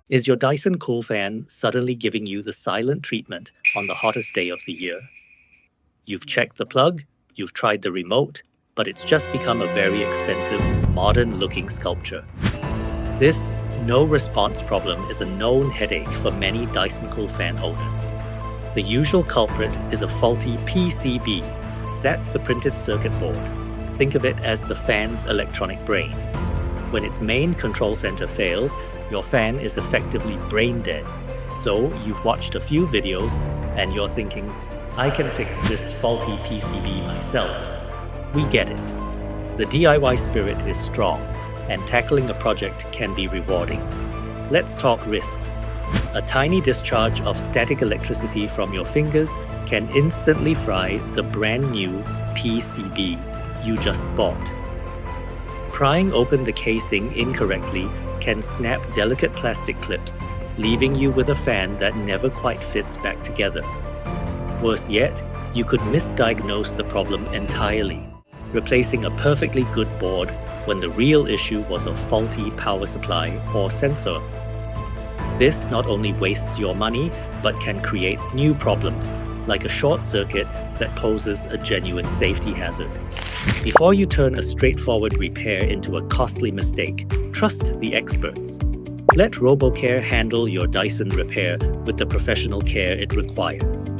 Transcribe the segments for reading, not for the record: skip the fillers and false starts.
Is your Dyson cool fan suddenly giving you the silent treatment on the hottest day of the year? You've checked the plug, you've tried the remote, but it's just become a very expensive, modern-looking sculpture. This no response problem is a known headache for many Dyson cool fan owners. The usual culprit is a faulty PCB. That's the printed circuit board. Think of it as the fan's electronic brain. When its main control center fails, your fan is effectively brain dead. So you've watched a few videos and you're thinking, I can fix this faulty PCB myself. We get it. The DIY spirit is strong, and tackling a project can be rewarding. Let's talk risks. A tiny discharge of static electricity from your fingers can instantly fry the brand new PCB you just bought. Prying open the casing incorrectly can snap delicate plastic clips, leaving you with a fan that never quite fits back together. Worse yet, you could misdiagnose the problem entirely, replacing a perfectly good board when the real issue was a faulty power supply or sensor. This not only wastes your money, but can create new problems, like a short circuit that poses a genuine safety hazard. Before you turn a straightforward repair into a costly mistake, trust the experts. Let RoboCare handle your Dyson repair with the professional care it requires.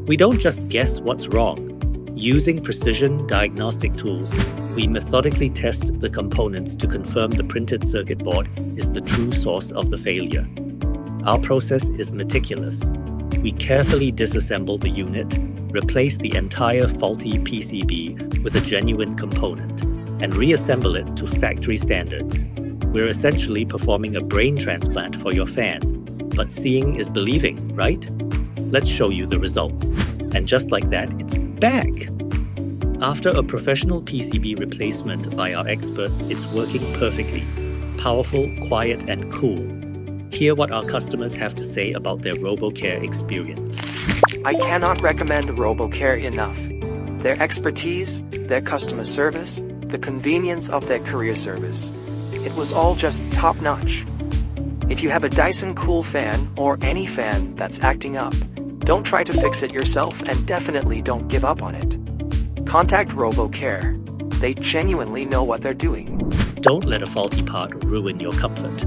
We don't just guess what's wrong. Using precision diagnostic tools, we methodically test the components to confirm the printed circuit board is the true source of the failure. Our process is meticulous. We carefully disassemble the unit, replace the entire faulty PCB with a genuine component, and reassemble it to factory standards. We're essentially performing a brain transplant for your fan. But seeing is believing, right? Let's show you the results. And just like that, it's back! After a professional PCB replacement by our experts, it's working perfectly. Powerful, quiet, and cool. Hear what our customers have to say about their RoboCare experience. I cannot recommend RoboCare enough. Their expertise, their customer service, the convenience of their courier service. It was all just top-notch. If you have a Dyson cool fan or any fan that's acting up, don't try to fix it yourself and definitely don't give up on it. Contact RoboCare. They genuinely know what they're doing. Don't let a faulty part ruin your comfort.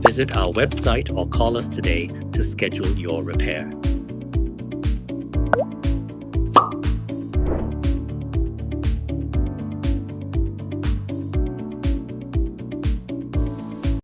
Visit our website or call us today to schedule your repair.